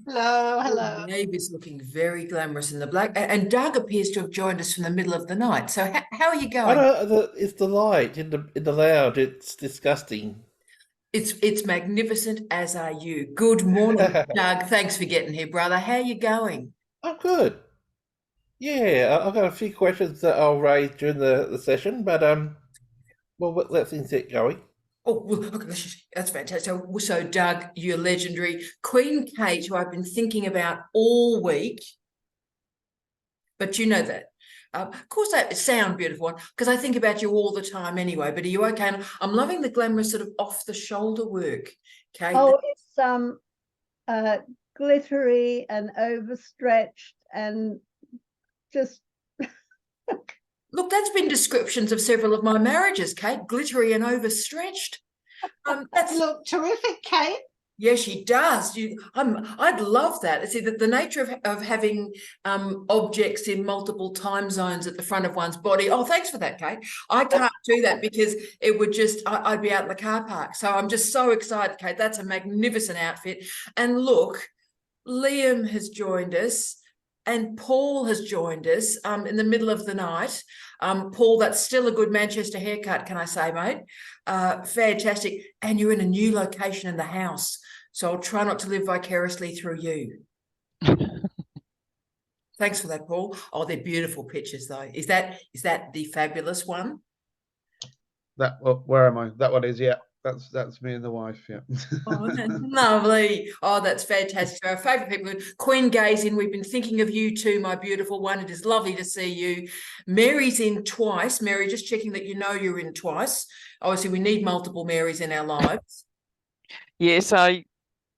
Hello, Your hello. babe is looking very glamorous in the black, and Doug appears to have joined us from the middle of the night. So, how are you I going? don't. It's the light in the lounge. It's disgusting. It's magnificent, as are you. Good morning, Doug. Thanks for getting here, brother. How are you going? I'm good. Yeah, I've got a few questions that I'll raise during the session, but well, let's get going. Oh, well, okay, that's fantastic. So, Doug, you're legendary. Queen Kate, who I've been thinking about all week, but you know that. Of course, that sound beautiful because I think about you all the time anyway. But are you okay? I'm loving the glamorous sort of off the shoulder work, Kate. Oh, it's glittery and overstretched and just Look, that's been descriptions of several of my marriages, Kate. Glittery and overstretched. That's look terrific, Kate. Yeah, she does. I'd love that. See, the nature of having objects in multiple time zones at the front of one's body. Oh, thanks for that, Kate. I can't do that because it would I'd be out in the car park. So I'm just so excited, Kate. That's a magnificent outfit. And look, Liam has joined us and Paul has joined us in the middle of the night. Paul, that's still a good Manchester haircut, can I say, mate? Fantastic. And you're in a new location in the house. So I'll try not to live vicariously through you. Thanks for that, Paul. Oh, they're beautiful pictures, though. Is that the fabulous one? Where am I? That one is, yeah. That's me and the wife, yeah. Oh, that's lovely. Oh, that's fantastic. So our favourite people, Queen Gay's in. We've been thinking of you too, my beautiful one. It is lovely to see you. Mary's in twice. Mary, just checking that you know you're in twice. Obviously, we need multiple Marys in our lives. Yes, I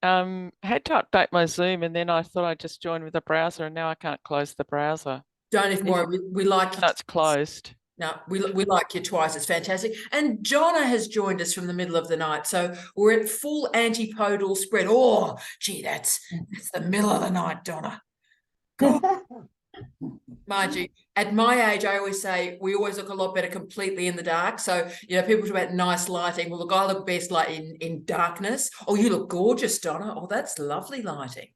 had to update my Zoom, and then I thought I'd just join with the browser, and now I can't close the browser. Don't even worry. We like no, it's closed. No, we like you twice. It's fantastic. And Jonna has joined us from the middle of the night. So we're at full antipodal spread. Oh, gee, that's the middle of the night, Donna. God. Mind you, at my age, I always say we always look a lot better completely in the dark. So, people talk about nice lighting. Well, look, I look best like in darkness. Oh, you look gorgeous, Donna. Oh, that's lovely lighting.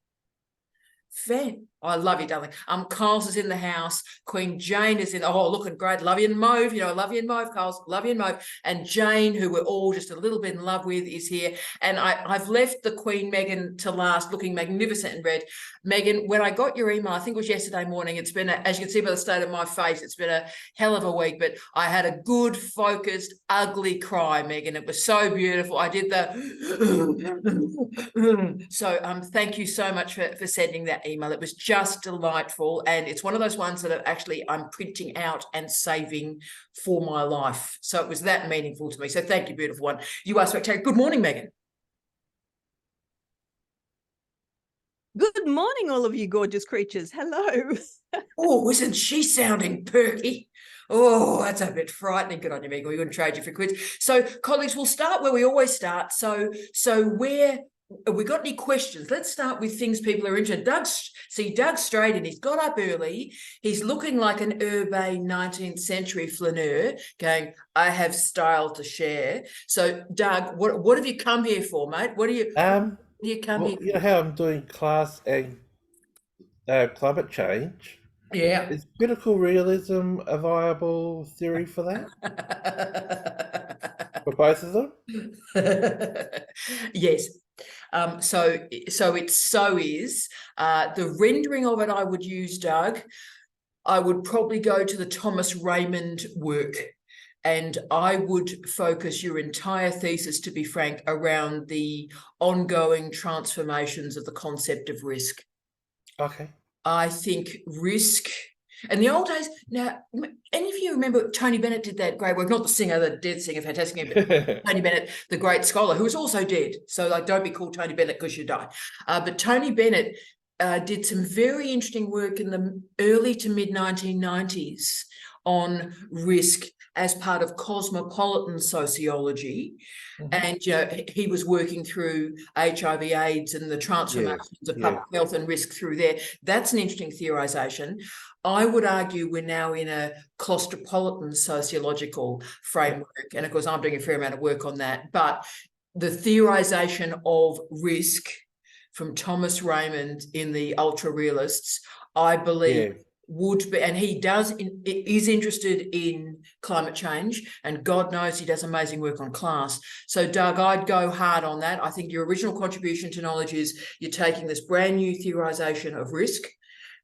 I love you, darling. Kyle's is in the house. Queen Jane is in. Oh, looking great. Love you in mauve. Love you in mauve, Kyle's. Love you in mauve. And Jane, who we're all just a little bit in love with, is here. And I've left the Queen Meghan to last, looking magnificent in red. Meghan, when I got your email, I think it was yesterday morning. It's been, as you can see by the state of my face, it's been a hell of a week. But I had a good, focused, ugly cry, Meghan. It was so beautiful. I did the. So thank you so much for sending that email. It was just delightful, and it's one of those ones that I'm printing out and saving for my life. So it was that meaningful to me. So thank you, beautiful one. You are spectacular. Good morning, Meghan. Good morning, all of you gorgeous creatures. Hello. Oh, isn't she sounding perky? Oh, that's a bit frightening. Good on you, Meghan. We wouldn't trade you for quids. So, colleagues, we'll start where we always start. So where have we got any questions? Let's start with things people are interested. Doug's straight in. He's got up early. He's looking like an urbane 19th century flaneur going, I have style to share. So, Doug, what have you come here for, mate? What do you come here for? You know how I'm doing class and climate change? Yeah. Is critical realism a viable theory for that? For both of them? Yes. So it is. The rendering of it I would use, Doug, I would probably go to the Thomas Raymond work, and I would focus your entire thesis, to be frank, around the ongoing transformations of the concept of risk. Okay. I think risk, in the old days, now, any of you remember Tony Bennett did that great work, not the singer, the dead singer, fantastic, but Tony Bennett, the great scholar, who was also dead. So don't be called Tony Bennett because you die. But Tony Bennett did some very interesting work in the early to mid 1990s on risk as part of cosmopolitan sociology. Mm-hmm. And he was working through HIV/AIDS and the transformations of public health and risk through there. That's an interesting theorization. I would argue we're now in a claustropolitan sociological framework. And of course, I'm doing a fair amount of work on that. But the theorization of risk from Thomas Raymond in the Ultra Realists, I believe would be, and he is interested in climate change, and God knows he does amazing work on class. So Doug, I'd go hard on that. I think your original contribution to knowledge is you're taking this brand new theorization of risk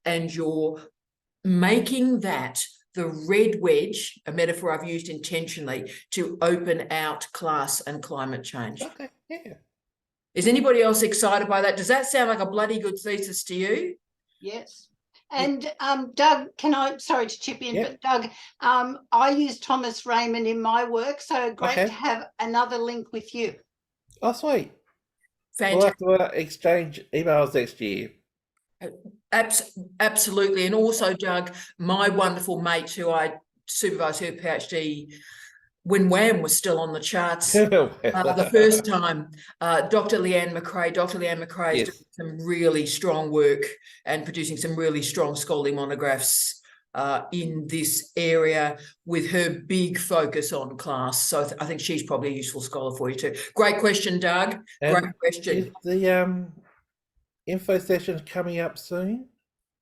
and you're making that the red wedge, a metaphor I've used intentionally, to open out class and climate change. Okay, yeah. Is anybody else excited by that? Does that sound like a bloody good thesis to you? Yes. And Doug, sorry to chip in, Yep. but Doug, I use Thomas Raymond in my work, so great Okay. to have another link with you. Oh, sweet. Fantastic. We'll have to exchange emails next year. Absolutely. And also, Doug, my wonderful mate who I supervised her PhD when Wham was still on the charts the first time, Dr. Leanne McRae. Dr. Leanne McRae is doing some really strong work and producing some really strong scholarly monographs in this area with her big focus on class. So I think she's probably a useful scholar for you too. Great question, Doug. Great question. Is the info session coming up soon?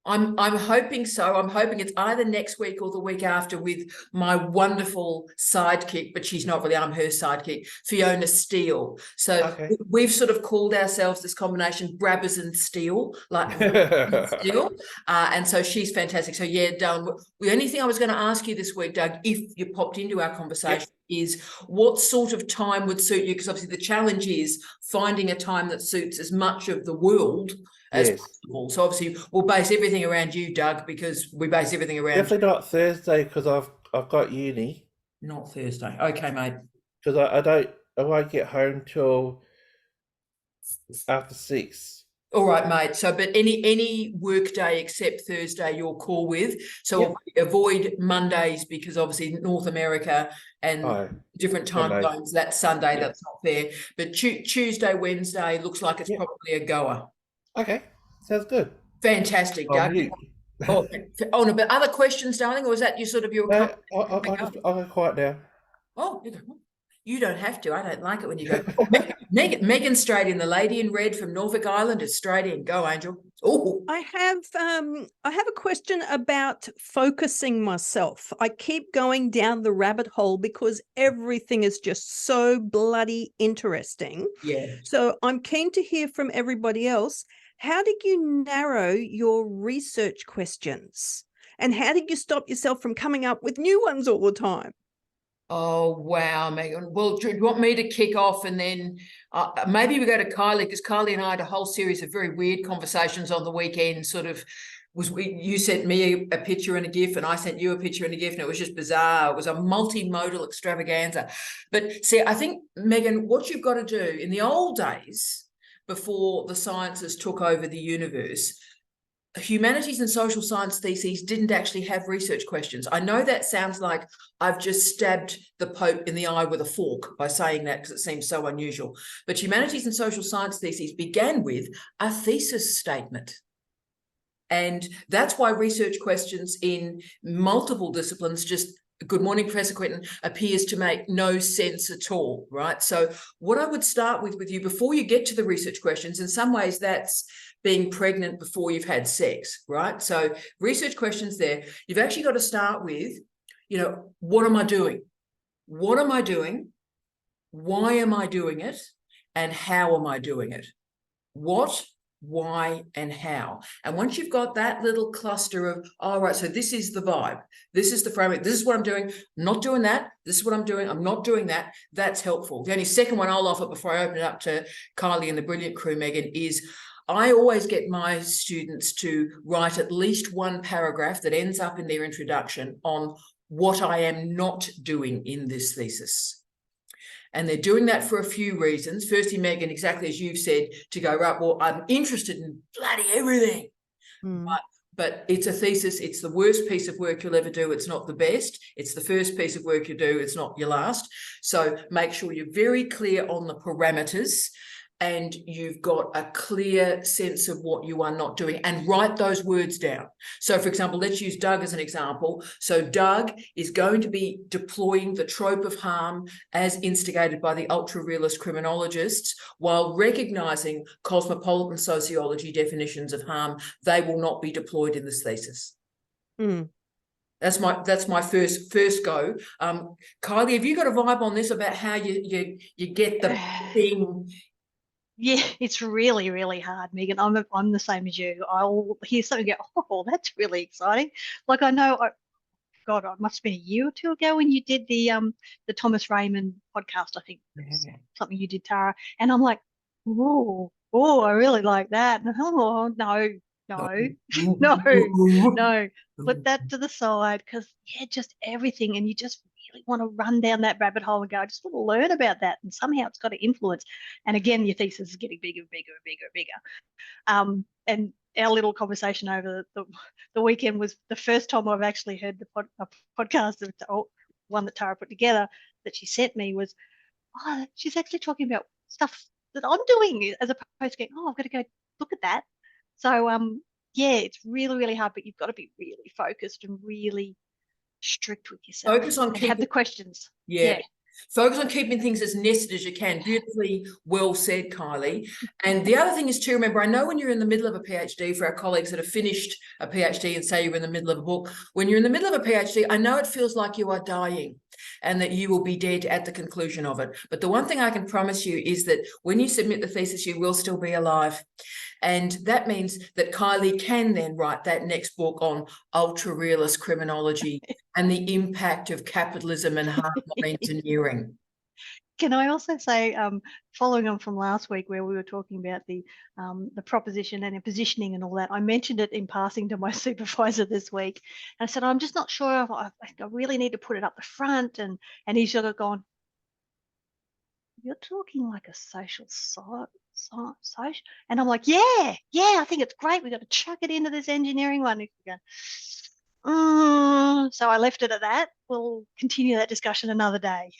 I'm hoping so. I'm hoping it's either next week or the week after with my wonderful sidekick, but she's not really, I'm her sidekick, Fiona Steele. So we've sort of called ourselves this combination Brabbers and Steele, like Steele. And so she's fantastic. So yeah, Doug, the only thing I was going to ask you this week, Doug, if you popped into our conversation, is what sort of time would suit you? Because obviously the challenge is finding a time that suits as much of the world as possible. So obviously we'll base everything around you, Doug, because we base everything around Definitely not Thursday because I've got uni. Not Thursday. Okay, mate. Because I won't get home till after 6. All right, mate. So, but any work day except Thursday, you'll call with. So avoid Mondays because obviously North America and different time zones. That's Sunday. That's not fair. But Tuesday, Wednesday looks like it's probably a goer. Okay, sounds good. Fantastic, Doug. No, but other questions, darling, or is that your? No, I'll go quiet now. Oh, you don't have to. I don't like it when you go. Megan's straight in. The lady in red from Norfolk Island is straight in. Go, Angel. Oh, I have a question about focusing myself. I keep going down the rabbit hole because everything is just so bloody interesting. Yeah. So I'm keen to hear from everybody else. How did you narrow your research questions? And how did you stop yourself from coming up with new ones all the time? Oh, wow, Megan. Well, do you want me to kick off and then maybe we go to Kylie, because Kylie and I had a whole series of very weird conversations on the weekend. You sent me a picture and a GIF and I sent you a picture and a GIF and it was just bizarre. It was a multimodal extravaganza. But see, I think, Megan, what you've got to do in the old days before the sciences took over the universe, humanities and social science theses didn't actually have research questions. I know that sounds like I've just stabbed the Pope in the eye with a fork by saying that because it seems so unusual. But humanities and social science theses began with a thesis statement. And that's why research questions in multiple disciplines just, good morning, Professor Quinton, appears to make no sense at all, right? So what I would start with you before you get to the research questions, in some ways that's being pregnant before you've had sex, right? So research questions there, you've actually got to start with, what am I doing? What am I doing? Why am I doing it? And how am I doing it? What, why, and how. And once you've got that little cluster of, all right, so this is the vibe, this is the framework, this is what I'm doing, I'm not doing that, this is what I'm doing, I'm not doing that, that's helpful. The only second one I'll offer before I open it up to Kylie and the brilliant crew, Megan, is I always get my students to write at least one paragraph that ends up in their introduction on what I am not doing in this thesis. And they're doing that for a few reasons. Firstly, Megan, exactly as you've said, to go, right, well, I'm interested in bloody everything. But it's a thesis. It's the worst piece of work you'll ever do. It's not the best. It's the first piece of work you do. It's not your last. So make sure you're very clear on the parameters. and you've got a clear sense of what you are not doing, and write those words down. So, for example, let's use Doug as an example. So Doug is going to be deploying the trope of harm as instigated by the ultra-realist criminologists, while recognising cosmopolitan sociology definitions of harm. They will not be deployed in this thesis. Mm. That's my first go. Kylie, have you got a vibe on this about how you get the thing? Yeah, it's really, really hard, Megan. I'm the same as you. I'll hear something and go, oh, that's really exciting. Like I know, God, it must have been a year or two ago when you did the Thomas Raymond podcast. I think it was something you did, Tara. And I'm like, oh, I really like that. And, oh, no. Put that to the side, because yeah, just everything, and you just really want to run down that rabbit hole and go, I just want to learn about that, and somehow it's got to influence. And again, your thesis is getting bigger and bigger and bigger and bigger. And our little conversation over the weekend was the first time I've actually heard a podcast, one that Tara put together that she sent me, was, oh, she's actually talking about stuff that I'm doing, as opposed to going, oh, I've got to go look at that. So yeah, it's really, really hard, but you've got to be really focused and really strict with yourself. Focus on and have the questions. Yeah. Focus on keeping things as nested as you can. Beautifully well said, Kylie. And the other thing is to remember, I know when you're in the middle of a PhD, for our colleagues that have finished a PhD and say you're in the middle of a book, when you're in the middle of a PhD, I know it feels like you are dying and that you will be dead at the conclusion of it. But the one thing I can promise you is that when you submit the thesis, you will still be alive. And that means that Kylie can then write that next book on ultra-realist criminology and the impact of capitalism and hard engineering. Can I also say, following on from last week where we were talking about the proposition and the positioning and all that, I mentioned it in passing to my supervisor this week, and I said, I'm just not sure if I really need to put it up the front, and he's sort of gone, you're talking like a social science, and I'm like, yeah, I think it's great. We've got to chuck it into this engineering one. So I left it at that. We'll continue that discussion another day.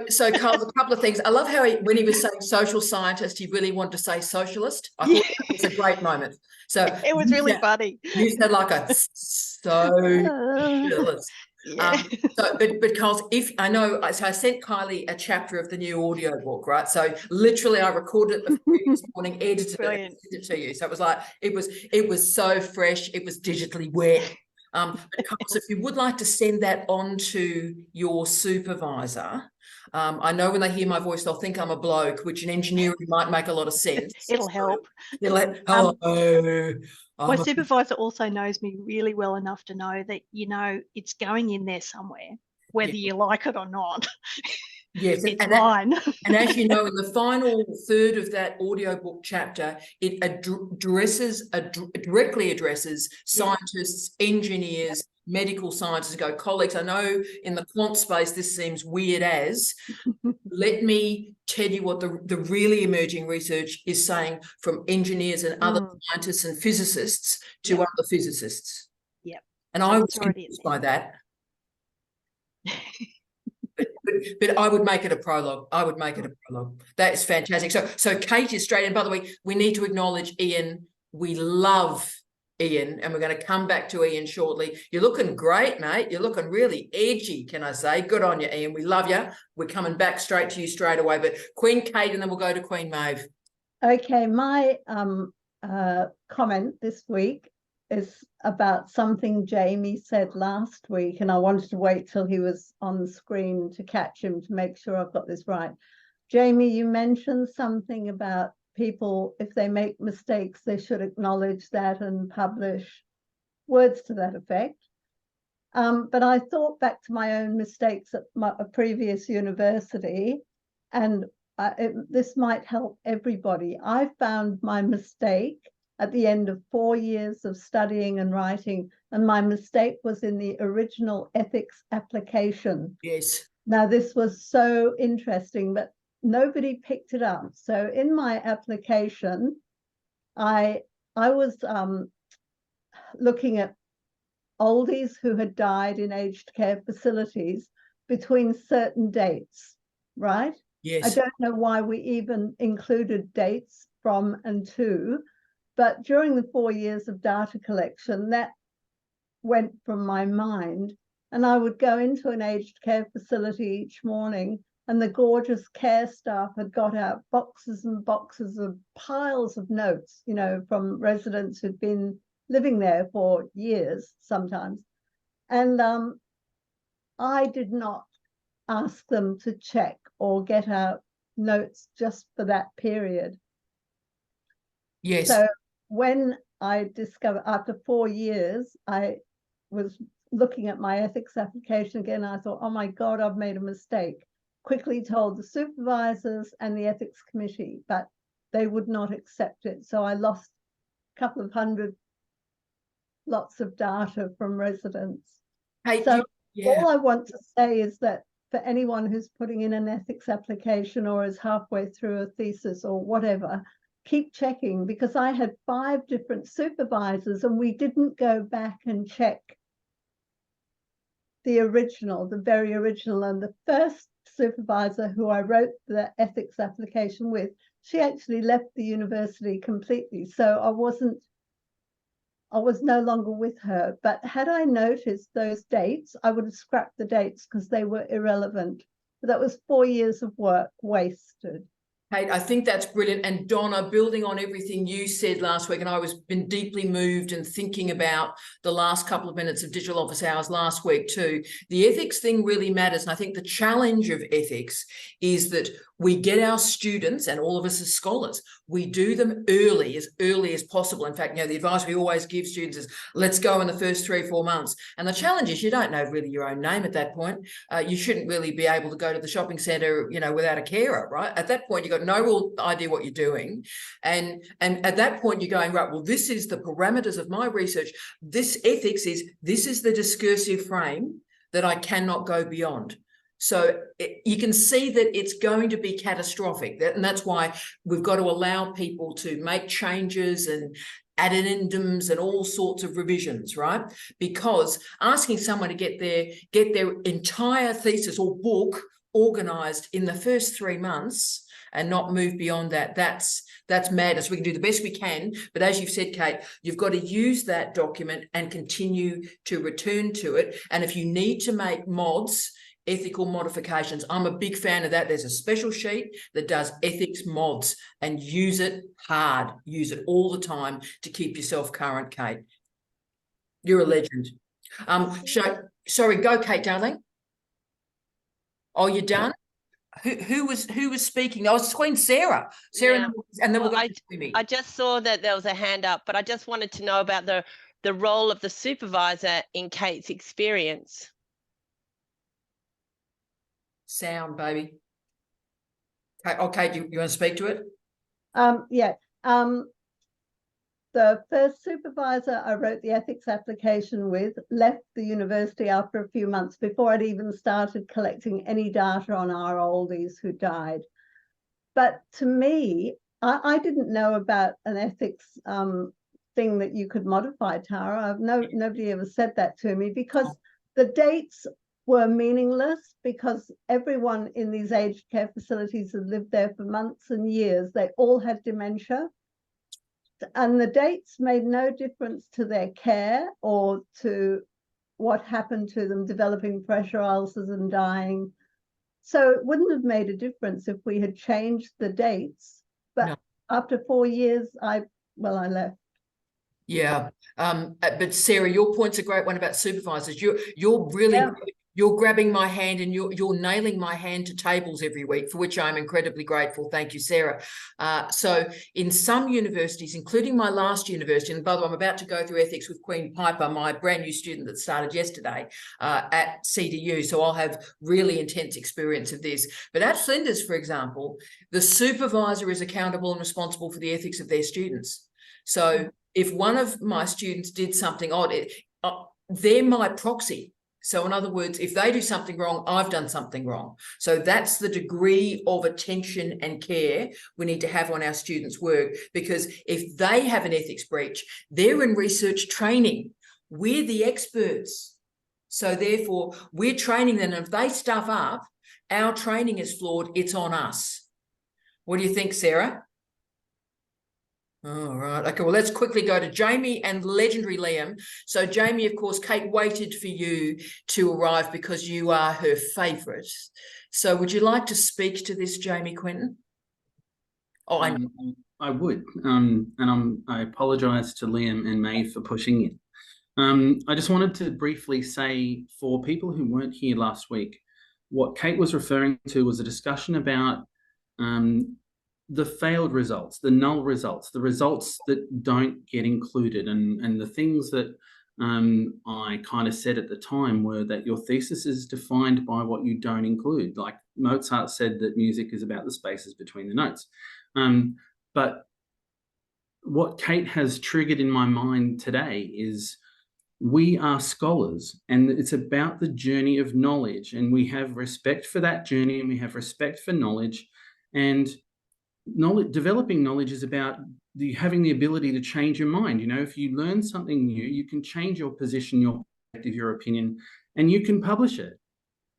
So Carl, a couple of things. I love how when he was saying social scientist, he really wanted to say socialist. I thought that was a great moment. So it was really funny. You said like a socialist. Yeah. But Carl, if I know, so I sent Kylie a chapter of the new audio book, right? So literally, I recorded it the previous morning, edited it, and sent it to you. So it was like it was so fresh. It was digitally wet. But Carlos, if you would like to send that on to your supervisor, I know when they hear my voice, they'll think I'm a bloke, which in engineering might make a lot of sense. It'll help. Hello. My supervisor also knows me really well enough to know that, it's going in there somewhere, whether you like it or not. Yes, it's mine. And as you know, in the final third of that audiobook chapter, it directly addresses scientists, engineers, medical scientists. Go, colleagues, I know in the quant space this seems weird as, let me tell you what the really emerging research is saying from engineers and other scientists and physicists to other physicists. Yep. And I was confused by that. But I would make it a prologue. That is fantastic. So Kate is straight. And by the way, we need to acknowledge Ian. We love Ian, and we're going to come back to Ian shortly. You're looking great, mate. You're looking really edgy, can I say? Good on you, Ian. We love you. We're coming back straight to you straight away. But Queen Kate, and then we'll go to Queen Maeve. Okay, my comment this week is about something Jamie said last week, and I wanted to wait till he was on the screen to catch him to make sure I've got this right. Jamie, you mentioned something about people, if they make mistakes, they should acknowledge that and publish, words to that effect. But I thought back to my own mistakes at a previous university, and this might help everybody. I found my mistake at the end of 4 years of studying and writing, and my mistake was in the original ethics application. Yes. Now, this was so interesting, but nobody picked it up. So in my application, I was looking at oldies who had died in aged care facilities between certain dates, right? I Yes. don't know why we even included dates from and to, but during the 4 years of data collection, that went from my mind. And I would go into an aged care facility each morning, and the gorgeous care staff had got out boxes and boxes of piles of notes, you know, from residents who'd been living there for years sometimes. And I did not ask them to check or get out notes just for that period. Yes. So when I discovered, after 4 years, I was looking at my ethics application again. I thought, oh my God, I've made a mistake. Quickly told the supervisors and the ethics committee, but they would not accept it. So I lost a couple of hundred lots of data from residents. Hey, So yeah. all I want to say is that for anyone who's putting in an ethics application or is halfway through a thesis or whatever, keep checking, because I had 5 different supervisors and we didn't go back and check the original, the very original. And the first supervisor who I wrote the ethics application with, she actually left the university completely. So I was no longer with her. But had I noticed those dates, I would have scrapped the dates because they were irrelevant. But that was 4 years of work wasted. Kate, I think that's brilliant. And Donna, building on everything you said last week, and I was been deeply moved and thinking about the last couple of minutes of Digital Office Hours last week too. The ethics thing really matters. And I think the challenge of ethics is that we get our students, and all of us as scholars, we do them early as possible. In fact, you know, the advice we always give students is let's go in the first 3 or 4 months. And the challenge is you don't know really your own name at that point. You shouldn't really be able to go to the shopping centre, you know, without a carer, right? At that point, you've got no real idea what you're doing. And at that point, you're going, right, well, this is the parameters of my research. This ethics is, this is the discursive frame that I cannot go beyond. So you can see that it's going to be catastrophic. And that's why we've got to allow people to make changes and addendums and all sorts of revisions, right? Because asking someone to get their entire thesis or book organised in the first 3 months and not move beyond that, that's madness. We can do the best we can, but as you've said, Kate, you've got to use that document and continue to return to it. And if you need to make mods, ethical modifications, I'm a big fan of that. There's a special sheet that does ethics mods, and use it hard. Use it all the time to keep yourself current, Kate. You're a legend. Sorry, go, Kate, darling. Oh, you're done? Who was speaking? I was Queen Sarah. Yeah. And then Well, we'll go to Amy. I just saw that there was a hand up, but I just wanted to know about the role of the supervisor in Kate's experience. Sound, baby. Okay, you want to speak to it? Yeah. The first supervisor I wrote the ethics application with left the university after a few months before I'd even started collecting any data on our oldies who died. But to me, I didn't know about an ethics thing that you could modify, Tara. Nobody ever said that to me, because the dates were meaningless, because everyone in these aged care facilities had lived there for months and years. They all had dementia. And the dates made no difference to their care or to what happened to them developing pressure ulcers and dying. So it wouldn't have made a difference if we had changed the dates. But no. After 4 years, I left. Yeah. But Sarah, your point's a great one about supervisors. You're really you're grabbing my hand and you're nailing my hand to tables every week, for which I'm incredibly grateful. Thank you, Sarah. So in some universities, including my last university, and by the way, I'm about to go through ethics with Queen Piper, my brand new student that started yesterday at CDU. So I'll have really intense experience of this. But at Flinders, for example, the supervisor is accountable and responsible for the ethics of their students. So if one of my students did something odd, they're my proxy. So in other words, if they do something wrong, I've done something wrong. So that's the degree of attention and care we need to have on our students' work, because if they have an ethics breach, they're in research training. We're the experts. So therefore, we're training them. And if they stuff up, Our training is flawed. It's on us. What do you think, Sarah? All right. Okay, well, let's quickly go to Jamie and legendary Liam. So, Jamie, of course, Kate waited for you to arrive because you are her favourite. So, would you like to speak to this, Jamie Quinton? Oh, I would. I apologise to Liam and Maeve for pushing it. I just wanted to briefly say, for people who weren't here last week, what Kate was referring to was a discussion about the failed results, the null results, the results that don't get included. And the things that I kind of said at the time were that your thesis is defined by what you don't include. Like Mozart said that music is about the spaces between the notes. But what Kate has triggered in my mind today is we are scholars, and it's about the journey of knowledge, and we have respect for that journey, and we have respect for knowledge. And developing knowledge is about having the ability to change your mind. You know, if you learn something new, you can change your position, your perspective, your opinion, and you can publish it.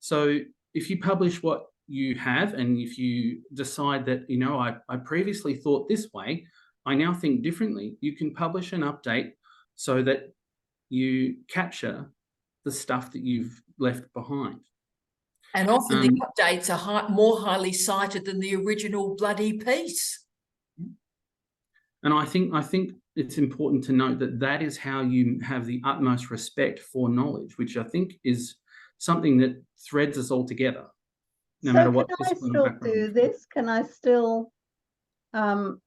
So if you publish what you have, and if you decide that, you know, I previously thought this way, I now think differently, you can publish an update so that you capture the stuff that you've left behind. And often the updates are more highly cited than the original bloody piece. And I think it's important to note that that is how you have the utmost respect for knowledge, which I think is something that threads us all together, no matter what discipline or background. Can I still do this? Can I still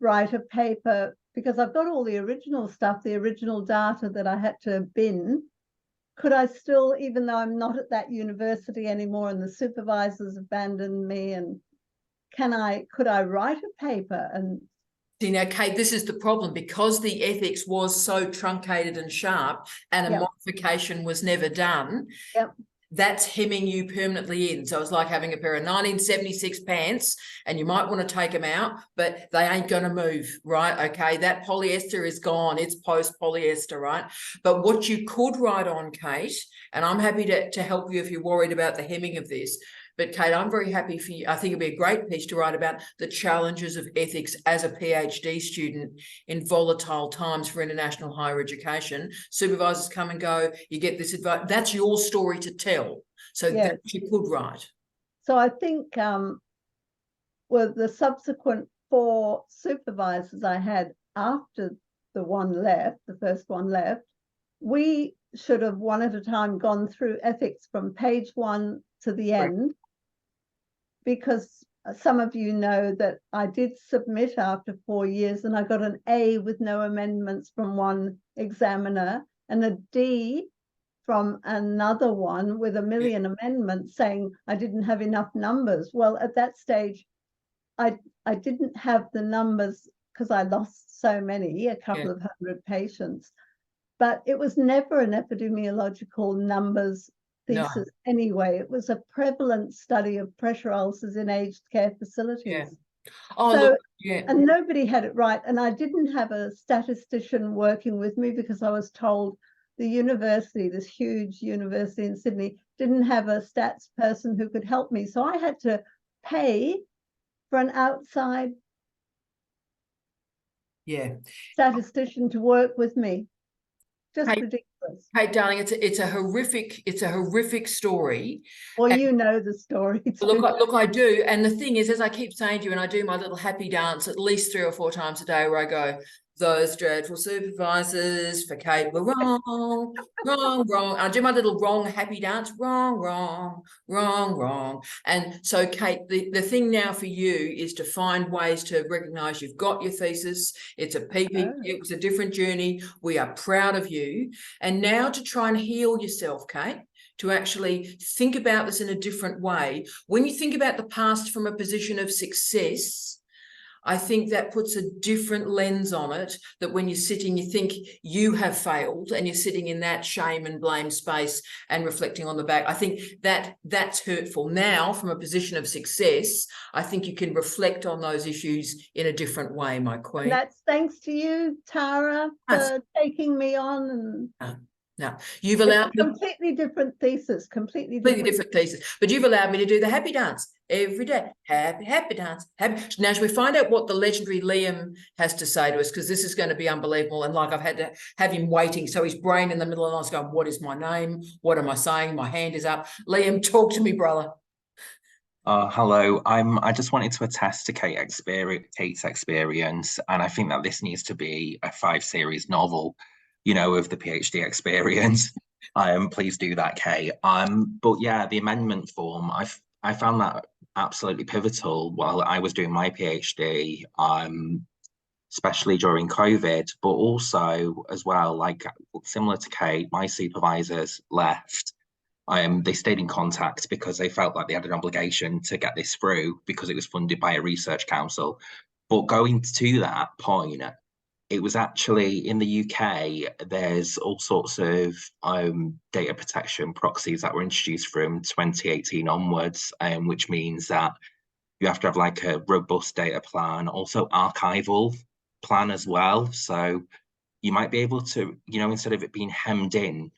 write a paper? Because I've got all the original stuff, the original data that I had to bin. Could I still, even though I'm not at that university anymore and the supervisors abandoned me, and could I write a paper? And see, now, Kate, this is the problem, because the ethics was so truncated and sharp, and a modification was never done. Yep. That's hemming you permanently in. So it's like having a pair of 1976 pants, and you might want to take them out, but they ain't going to move, right? Okay, that polyester is gone. It's post-polyester, right? But what you could write on, Kate, and I'm happy to help you if you're worried about the hemming of this, but Kate, I'm very happy for you. I think it'd be a great piece to write about the challenges of ethics as a PhD student in volatile times for international higher education. Supervisors come and go, you get this advice. That's your story to tell. So that you could write. So I think with the subsequent 4 supervisors I had after the first one left, we should have one at a time gone through ethics from page 1 to the end. Because some of you know that I did submit after 4 years, and I got an A with no amendments from one examiner, and a D from another one with 1 million amendments saying I didn't have enough numbers. Well, at that stage, I didn't have the numbers because I lost so many, a couple of hundred patients. But it was never an epidemiological numbers thesis anyway. It was a prevalent study of pressure ulcers in aged care facilities. And nobody had it right. And I didn't have a statistician working with me because I was told the university, this huge university in Sydney, didn't have a stats person who could help me. So I had to pay for an outside statistician to work with me. Just ridiculous. Hey, darling, it's a horrific story. Well, you know the story too. Look, I do. And the thing is, as I keep saying to you, and I do my little happy dance at least 3 or 4 times a day where I go, those dreadful supervisors for Kate were wrong. I do my little wrong happy dance, wrong. And so, Kate, the thing now for you is to find ways to recognise you've got your thesis. It's a PP, it was a different journey. We are proud of you. And now to try and heal yourself, Kate, to actually think about this in a different way. When you think about the past from a position of success, I think that puts a different lens on it, that when you're sitting, you think you have failed and you're sitting in that shame and blame space and reflecting on the back. I think that's hurtful. Now, from a position of success, I think you can reflect on those issues in a different way, my queen. And that's thanks to you, Tara, for taking me on. And No, you've It's allowed a me completely different thesis, completely completely different. different thesis, but you've allowed me to do the happy dance every day. Happy dance. Happy. Now, should we find out what the legendary Liam has to say to us? Because this is going to be unbelievable. And like, I've had to have him waiting. So his brain in the middle of the night is going, what is my name? What am I saying? My hand is up. Liam, talk to me, brother. Hello. I just wanted to attest to Kate's experience, and I think that this needs to be a 5-series novel, you know, of the PhD experience. Please do that, Kate. But yeah, the amendment form, I found that absolutely pivotal while I was doing my PhD, especially during COVID, but also as well, like similar to Kate, my supervisors left. They stayed in contact because they felt like they had an obligation to get this through because it was funded by a research council. But going to that point, it was actually in the UK, there's all sorts of data protection proxies that were introduced from 2018 onwards, which means that you have to have like a robust data plan, also archival plan as well. So you might be able to, you know, instead of it being hemmed in,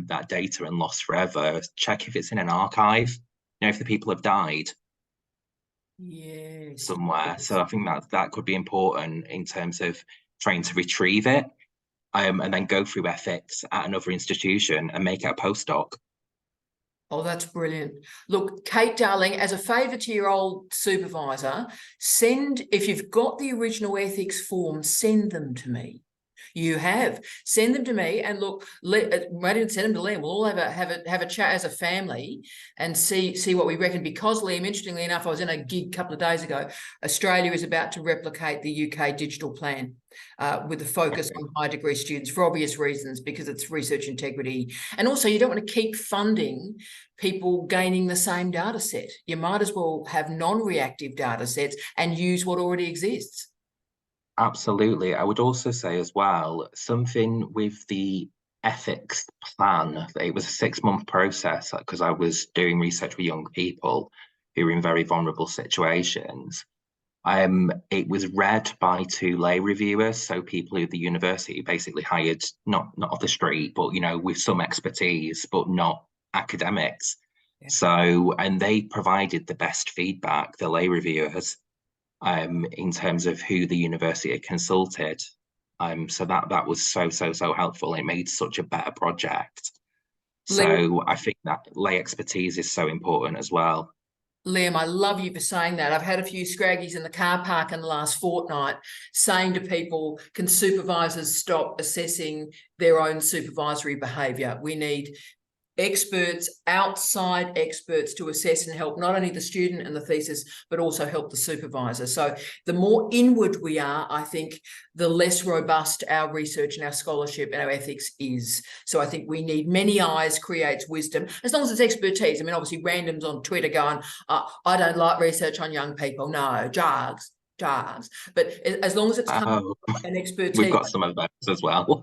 that data and lost forever, check if it's in an archive, you know, if the people have died somewhere. So I think that could be important in terms of trying to retrieve it, and then go through ethics at another institution and make it a postdoc. Oh, that's brilliant. Look, Kate, darling, as a favour to your old supervisor, if you've got the original ethics forms, send them to me. You send them to me, and look, maybe send them to Liam. We'll all have a chat as a family and see what we reckon. Because Liam, interestingly enough, I was in a gig a couple of days ago. Australia is about to replicate the UK digital plan with a focus on high degree students for obvious reasons, because it's research integrity, and also you don't want to keep funding people gaining the same data set. You might as well have non-reactive data sets and use what already exists. Absolutely. I would also say as well, something with the ethics plan, it was a 6-month process because I was doing research with young people who were in very vulnerable situations. It was read by 2 lay reviewers, so people who the university basically hired, not off the street, but, you know, with some expertise, but not academics. Yeah. So, and they provided the best feedback, the lay reviewers, in terms of who the university had consulted. So that was so helpful. It made such a better project. So I think that lay expertise is so important as well. Liam, I love you for saying that. I've had a few scraggies in the car park in the last fortnight saying to people, can supervisors stop assessing their own supervisory behaviour? We need experts, outside experts, to assess and help not only the student and the thesis, but also help the supervisor. So the more inward we are, I think, the less robust our research and our scholarship and our ethics is. So I think we need many eyes creates wisdom, as long as it's expertise. I mean, obviously randoms on Twitter going, I don't like research on young people. No, jargs. But as long as it's come an expertise. We've got some of those as well.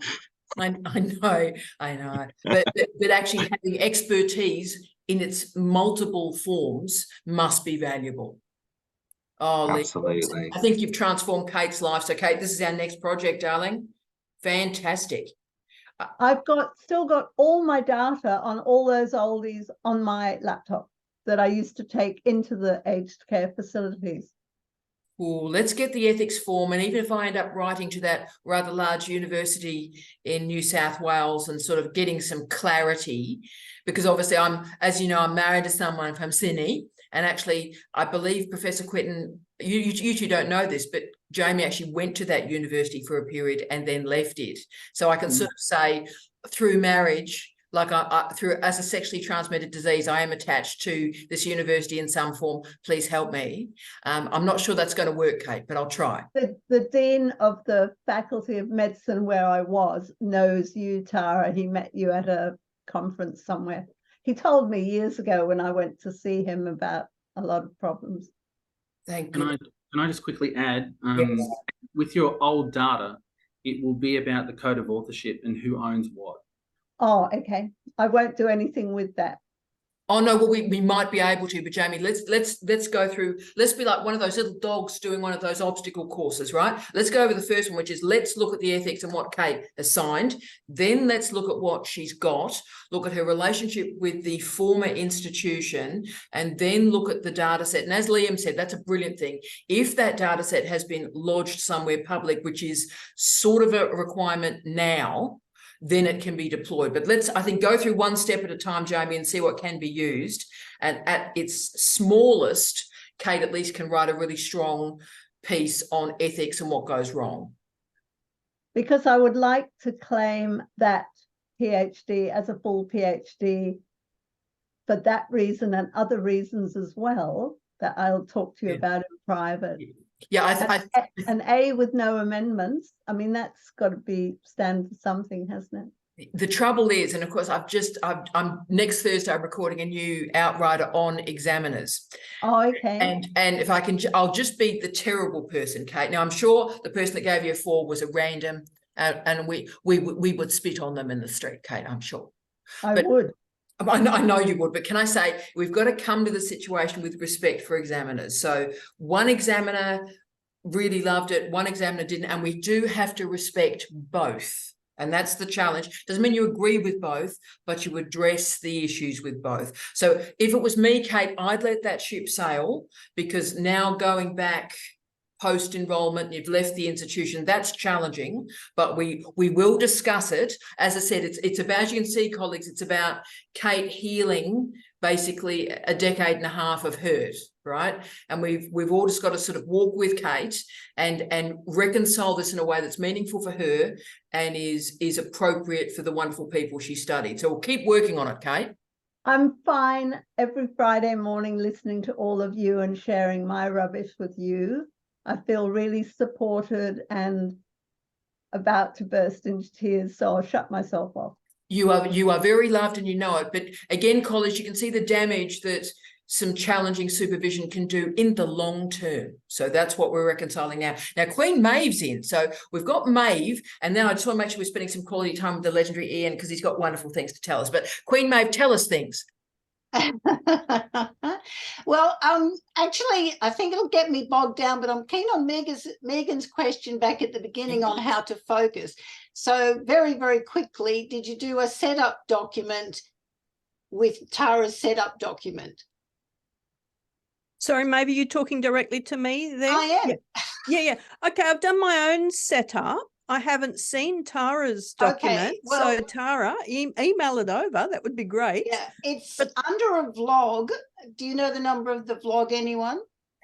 I know, but actually having expertise in its multiple forms must be valuable. Oh, absolutely. I think you've transformed Kate's life. So, Kate, this is our next project, darling. Fantastic. I've still got all my data on all those oldies on my laptop that I used to take into the aged care facilities. Well, let's get the ethics form, and even if I end up writing to that rather large university in New South Wales and sort of getting some clarity, because obviously as you know, I'm married to someone from Sydney, and actually I believe Professor Quinton, you two don't know this, but Jamie actually went to that university for a period and then left it. So I can sort of say through marriage, like through as a sexually transmitted disease, I am attached to this university in some form. Please help me. I'm not sure that's going to work, Kate, but I'll try. The dean of the Faculty of Medicine where I was knows you, Tara. He met you at a conference somewhere. He told me years ago when I went to see him about a lot of problems. Thank you. Can I just quickly add, yes. With your old data, it will be about the code of authorship and who owns what. Oh, okay. I won't do anything with that. Oh no, well we might be able to, but Jamie, let's go through. Let's be like one of those little dogs doing one of those obstacle courses, right? Let's go over the first one, which is let's look at the ethics and what Kate assigned. Then let's look at what she's got. Look at her relationship with the former institution, and then look at the data set. And as Liam said, that's a brilliant thing. If that data set has been lodged somewhere public, which is sort of a requirement now, then it can be deployed. But let's, I think, go through one step at a time, Jamie, and see what can be used. And at its smallest, Kate at least can write a really strong piece on ethics and what goes wrong. Because I would like to claim that PhD as a full PhD for that reason and other reasons as well, that I'll talk to you about in private. Yeah, an A with no amendments. I mean, that's got to be stand for something, hasn't it? the trouble is, and of course, I'm next Thursday I'm recording a new outrider on examiners. Oh, okay. And if I can, I'll just be the terrible person, Kate. Now I'm sure the person that gave you a 4 was a random, and we would spit on them in the street, Kate. I'm sure. I would. I know you would, but can I say we've got to come to the situation with respect for examiners. So one examiner really loved it, one examiner didn't, and we do have to respect both. And that's the challenge. Doesn't mean you agree with both, but you address the issues with both. So if it was me, Kate, I'd let that ship sail, because now going back post-enrollment, you've left the institution, that's challenging, but we will discuss it. As I said, it's about, as you can see, colleagues, it's about Kate healing basically a decade and a half of hurt, right? And we've all just got to sort of walk with Kate and reconcile this in a way that's meaningful for her and is appropriate for the wonderful people she studied. So we'll keep working on it, Kate. I'm fine every Friday morning listening to all of you and sharing my rubbish with you. I feel really supported and about to burst into tears, so I'll shut myself off. You are very loved and you know it. But again, college, you can see the damage that some challenging supervision can do in the long term. So that's what we're reconciling now. Now, Queen Maeve's in. So we've got Maeve, and now I just want to make sure we're spending some quality time with the legendary Ian, because he's got wonderful things to tell us. But Queen Maeve, tell us things. Well, actually, I think it'll get me bogged down, but I'm keen on Megan's question back at the beginning on how to focus. So very, very quickly, did you do a setup document with Tara's setup document? Sorry, maybe you're talking directly to me there? I am. Yeah. Okay, I've done my own setup. I haven't seen Tara's document. Okay, well, so Tara, email it over. That would be great. Yeah, it's under a vlog. Do you know the number of the vlog, anyone?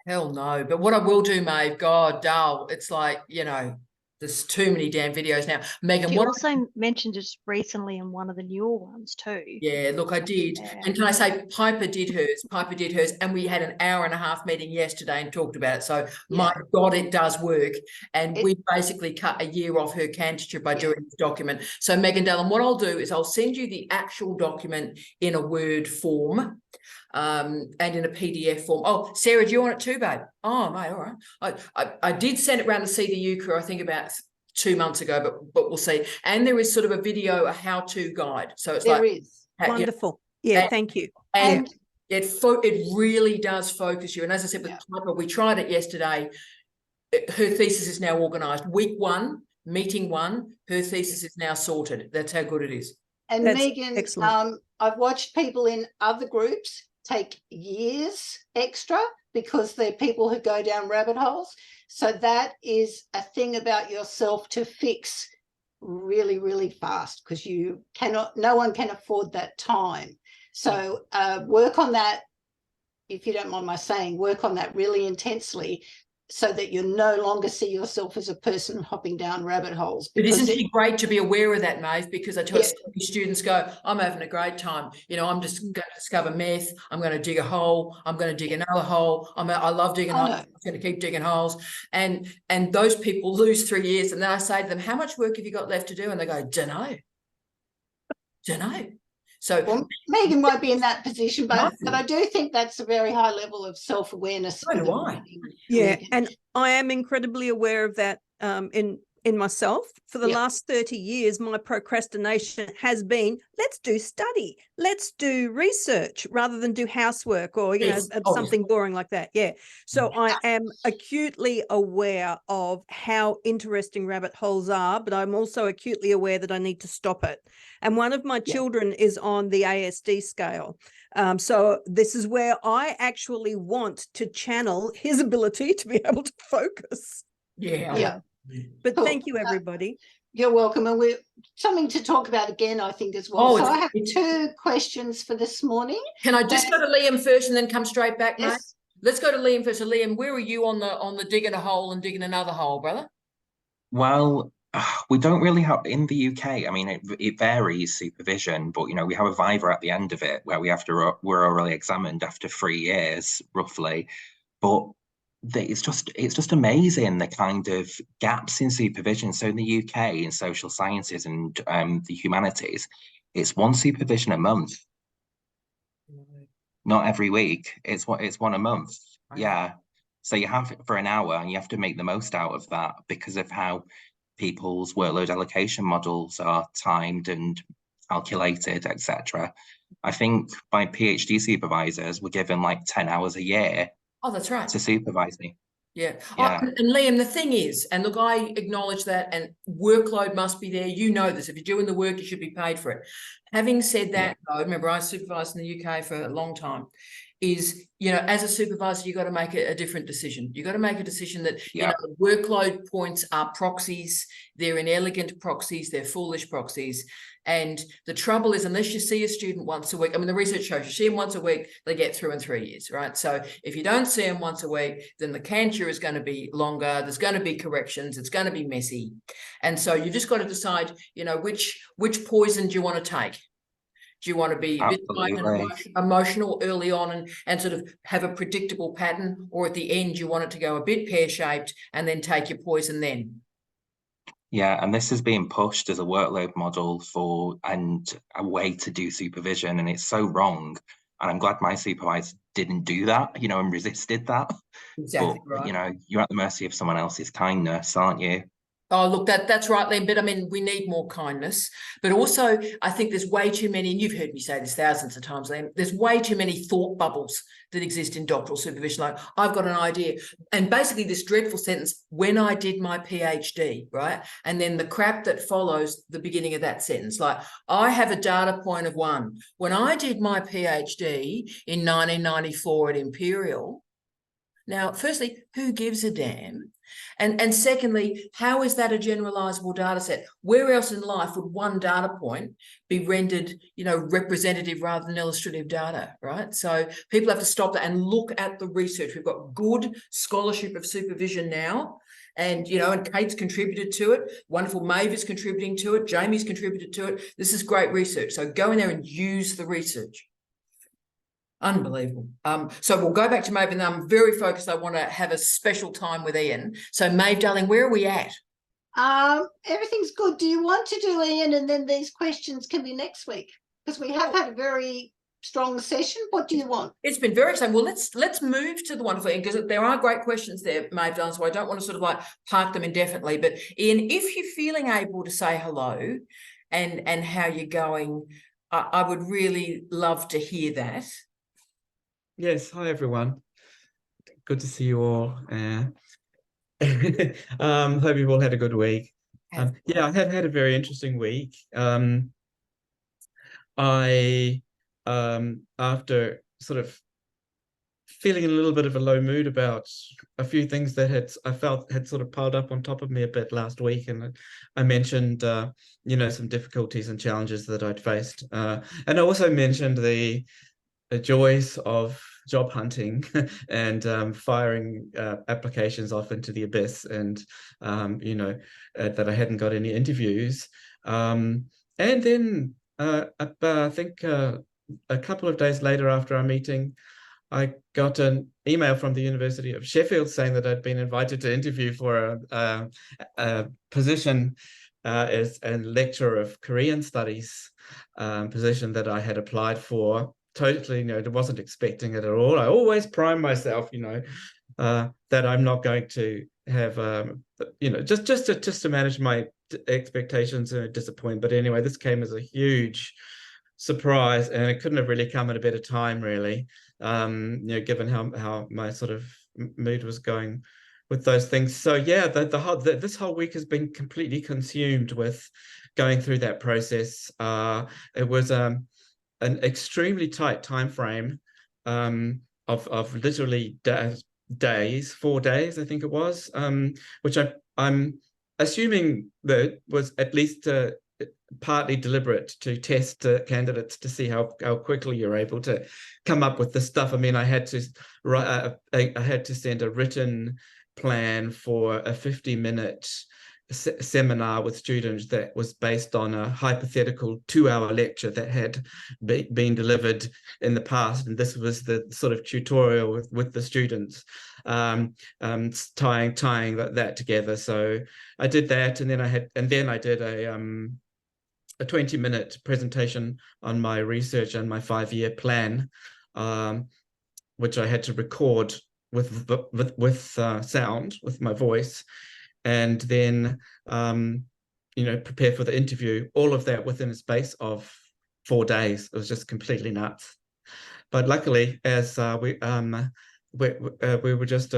Hell no. But what I will do, Maeve, God, dull. It's like, you know, there's too many damn videos now. Megan, you also mentioned it recently in one of the newer ones too. Yeah, look, I did. Yeah. And can I say Piper did hers, and we had an hour-and-a-half meeting yesterday and talked about it. So my God, it does work. And we basically cut a year off her candidature by doing this document. So Megan Dallin, what I'll do is I'll send you the actual document in a Word form. And in a PDF form. Oh, Sarah, do you want it too, babe? Oh, mate, all right. I did send it around to CDU crew, I think about 2 months ago, but we'll see. And there is sort of a video, a how-to guide. So it's there is. Wonderful. Yeah, thank you. And it really does focus you. And as I said with Piper, we tried it yesterday. Her thesis is now organised. Week 1, meeting 1, her thesis is now sorted. That's how good it is. And that's Megan, excellent. I've watched people in other groups take years extra because they're people who go down rabbit holes. So that is a thing about yourself to fix really, really fast, because no one can afford that time. So work on that, if you don't mind my saying, work on that really intensely, so that you no longer see yourself as a person hopping down rabbit holes. But isn't it great to be aware of that, Maeve? Because I tell students go, I'm having a great time. You know, I'm just going to discover meth. I'm going to dig a hole. I'm going to dig another hole. I love digging holes. I'm going to keep digging holes. And those people lose 3 years. And then I say to them, how much work have you got left to do? And they go, dunno. So Megan won't be in that position, but I do think that's a very high level of self-awareness. So do I. Yeah, and I am incredibly aware of that in in myself. For the Yep. last 30 years, my procrastination has been, let's do study, let's do research rather than do housework or, you Yes. know, Oh, yes. something boring like that. Yeah. So I am acutely aware of how interesting rabbit holes are, but I'm also acutely aware that I need to stop it. And one of my children is on the ASD scale. So this is where I actually want to channel his ability to be able to focus. Yeah. But Cool. thank you, everybody. You're welcome. And we're something to talk about again, I think, as well. Oh, So I it's- have two questions for this morning. Can I just go to Liam first and then come straight back, mate? Yes. Let's go to Liam first. So Liam, where are you on the digging a hole and digging another hole, brother? Well, we don't really have in the UK. I mean, it varies supervision, but you know, we have a viva at the end of it where we have to we're already examined after 3 years roughly. But it's just amazing the kind of gaps in supervision. So in the UK, in social sciences and the humanities, it's one supervision a month, not every week. It's one a month. Yeah. So you have it for an hour and you have to make the most out of that because of how people's workload allocation models are timed and calculated, etc. I think my PhD supervisors were given like 10 hours a year Oh, that's right. to supervise me. Yeah. Yeah. Oh, and Liam, the thing is, and look, I acknowledge that, and workload must be there. You know this. If you're doing the work, you should be paid for it. Having said that, though, remember, I supervised in the UK for a long time. Is, you know, as a supervisor, you've got to make a different decision. You've got to make a decision that, you know, workload points are proxies. They're inelegant proxies. They're foolish proxies. And the trouble is, unless you see a student once a week, I mean, the research shows you see them once a week, they get through in 3 years, right? So if you don't see them once a week, then the cancer is going to be longer. There's going to be corrections. It's going to be messy. And so you just got to decide, you know, which poison do you want to take? Do you want to be a bit like emotional early on and sort of have a predictable pattern, or at the end you want it to go a bit pear-shaped and then take your poison then? Yeah, and this is being pushed as a workload model and a way to do supervision, and it's so wrong. And I'm glad my supervisor didn't do that, you know, and resisted that. Exactly right. You know, you're at the mercy of someone else's kindness, aren't you? Oh, look, that's right, Liam. But I mean, we need more kindness. But also, I think there's way too many, and you've heard me say this thousands of times, Liam, there's way too many thought bubbles that exist in doctoral supervision. Like, I've got an idea. And basically this dreadful sentence, when I did my PhD, right? And then the crap that follows the beginning of that sentence. Like, I have a data point of 1. When I did my PhD in 1994 at Imperial, now, firstly, who gives a damn? And secondly, how is that a generalizable data set? Where else in life would one data point be rendered, you know, representative rather than illustrative data, right? So people have to stop that and look at the research. We've got good scholarship of supervision now. And, you know, and Kate's contributed to it. Wonderful Maeve is contributing to it. Jamie's contributed to it. This is great research. So go in there and use the research. Unbelievable. So we'll go back to Maeve, and I'm very focused. I want to have a special time with Ian. So Maeve, darling, where are we at? Everything's good. Do you want to do Ian, and then these questions can be next week? Because we have had a very strong session. What do you want? It's been very exciting. Well, let's move to the wonderful Ian, because there are great questions there, Maeve, darling, so I don't want to sort of like park them indefinitely. But Ian, if you're feeling able to say hello and how you're going, I would really love to hear that. Yes, hi everyone. Good to see you all. Hope you've all had a good week. Yeah, I have had a very interesting week. I after sort of feeling in a little bit of a low mood about a few things that I felt had sort of piled up on top of me a bit last week, and I mentioned you know, some difficulties and challenges that I'd faced, and I also mentioned the joys of job hunting and firing applications off into the abyss, and you know, that I hadn't got any interviews, and then I think a couple of days later after our meeting, I got an email from the University of Sheffield saying that I'd been invited to interview for a position as a lecturer of Korean studies, position that I had applied for. Totally, you know, I wasn't expecting it at all. I always prime myself, you know, that I'm not going to have, just to manage my expectations and disappoint. But anyway, this came as a huge surprise, and it couldn't have really come at a better time, really. Given how my sort of mood was going with those things. So yeah, this whole week has been completely consumed with going through that process. It was an extremely tight time frame of literally days, 4 days, I think it was, which I'm assuming that was at least partly deliberate to test candidates to see how quickly you're able to come up with the stuff. I mean, I had to send a written plan for a 50-minute seminar with students that was based on a hypothetical 2-hour lecture that had been delivered in the past, and this was the sort of tutorial with the students, tying that together. So I did that, and then I did a 20-minute presentation on my research and my 5-year plan, which I had to record with sound, with my voice, and then prepare for the interview. All of that within a space of 4 days. It was just completely nuts. But luckily, as we were just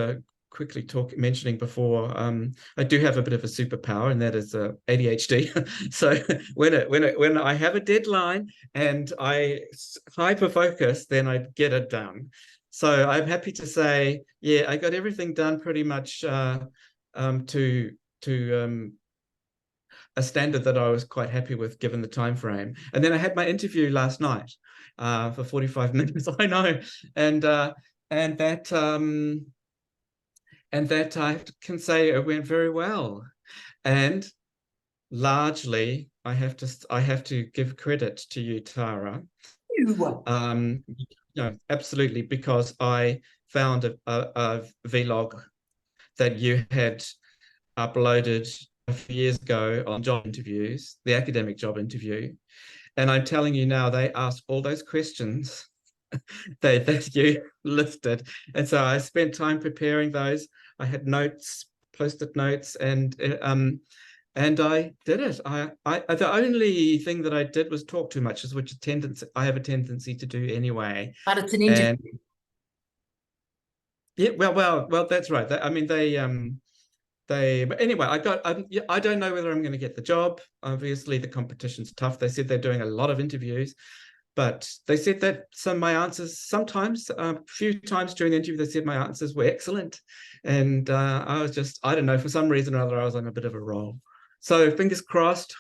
quickly mentioning before, I do have a bit of a superpower, and that is ADHD. So when I have a deadline and I hyper focus, then I get it done. So I'm happy to say, yeah, I got everything done pretty much to a standard that I was quite happy with given the time frame. And then I had my interview last night for 45 minutes. I know, and that I can say it went very well. And largely, I have to give credit to you, Tara. Absolutely, because I found a vlog that you had uploaded a few years ago on job interviews, the academic job interview. And I'm telling you now, they asked all those questions that you listed. And so I spent time preparing those. I had notes, post-it notes, and I did it. The only thing that I did was talk too much, which I have a tendency to do anyway. But it's an interview. Yeah, well, that's right. But anyway, I don't know whether I'm going to get the job. Obviously, the competition's tough. They said they're doing a lot of interviews, but they said that a few times during the interview, they said my answers were excellent. And I was just, I don't know, for some reason or other, I was on a bit of a roll. So fingers crossed.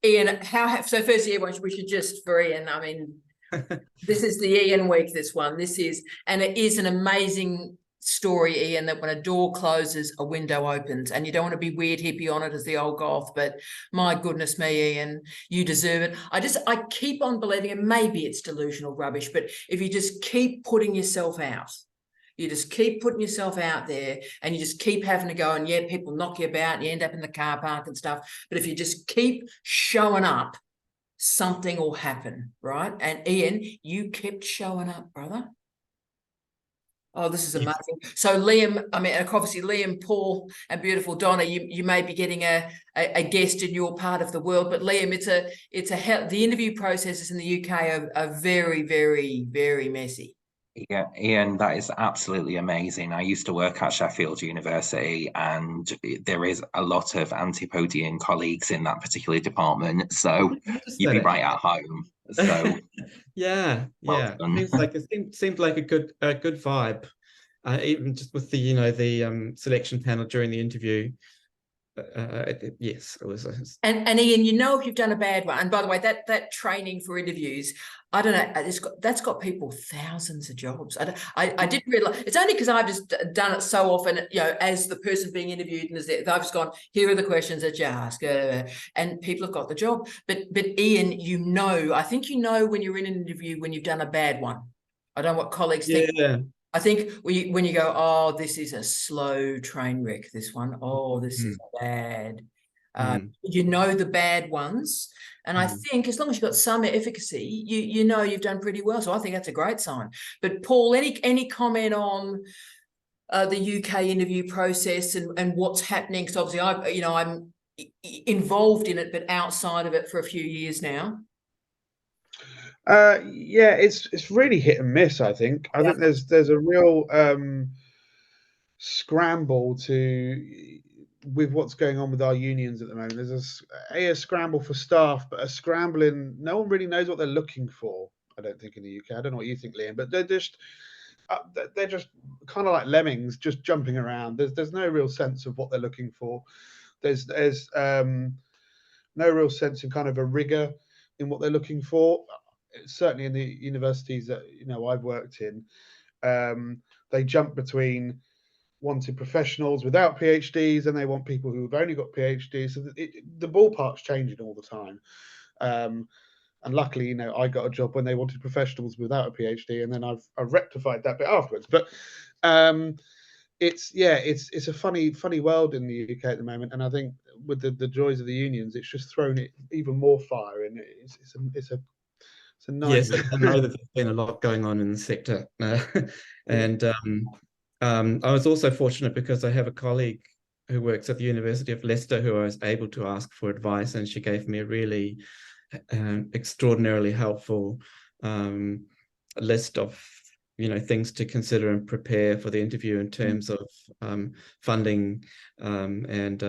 Ian, so firstly, everyone, we should just, for Ian, I mean, this is the Ian week, this one. And it is an amazing story, Ian, that when a door closes, a window opens, and you don't want to be weird hippie on it as the old goth, but my goodness me, Ian, you deserve it. I keep on believing, and maybe it's delusional rubbish, but if you just keep putting yourself out, you just keep putting yourself out there, and you just keep having to go, and yeah, people knock you about and you end up in the car park and stuff. But if you just keep showing up, something will happen, right? And Ian, you kept showing up, brother. Oh, this is amazing. So Liam, I mean, obviously Liam, Paul, and beautiful Donna, you may be getting a guest in your part of the world, but Liam, the interview processes in the UK are very, very, very messy. Yeah, Ian, that is absolutely amazing. I used to work at Sheffield University, and there is a lot of Antipodian colleagues in that particular department, so you'd be right at home. So yeah, seems like a good vibe, even just with the selection panel during the interview. Yes, it was. And Ian, if you've done a bad one, and by the way, that training for interviews, I don't know, that's got people thousands of jobs. I didn't realize, it's only because I've just done it so often, as the person being interviewed, and I've just gone, here are the questions that you ask, and people have got the job. But Ian, I think when you're in an interview when you've done a bad one. I don't know what colleagues think. I think when you go, oh, this is a slow train wreck, this one. Oh, this is bad. You know the bad ones. And I think as long as you've got some efficacy, you know you've done pretty well. So I think that's a great sign. But Paul, any comment on the UK interview process and what's happening? Because obviously I'm involved in it, but outside of it for a few years now. Yeah, it's really hit and miss. I think there's a real scramble with what's going on with our unions at the moment. There's a scramble for staff, but a scramble in no one really knows what they're looking for. I don't think in the UK. I don't know what you think, Liam, but they're just kind of like lemmings, just jumping around. There's no real sense of what they're looking for. There's no real sense in kind of a rigor in what they're looking for. Certainly in the universities that I've worked in, they jump between wanting professionals without PhDs and they want people who've only got PhDs. So the ballpark's changing all the time. And luckily, I got a job when they wanted professionals without a PhD, and then I've rectified that bit afterwards. But it's a funny world in the UK at the moment, and I think with the joys of the unions, it's just thrown it even more fire, and it's a nightmare. Yes, I know that there's been a lot going on in the sector, and I was also fortunate because I have a colleague who works at the University of Leicester who I was able to ask for advice, and she gave me a really extraordinarily helpful list of things to consider and prepare for the interview in terms of funding and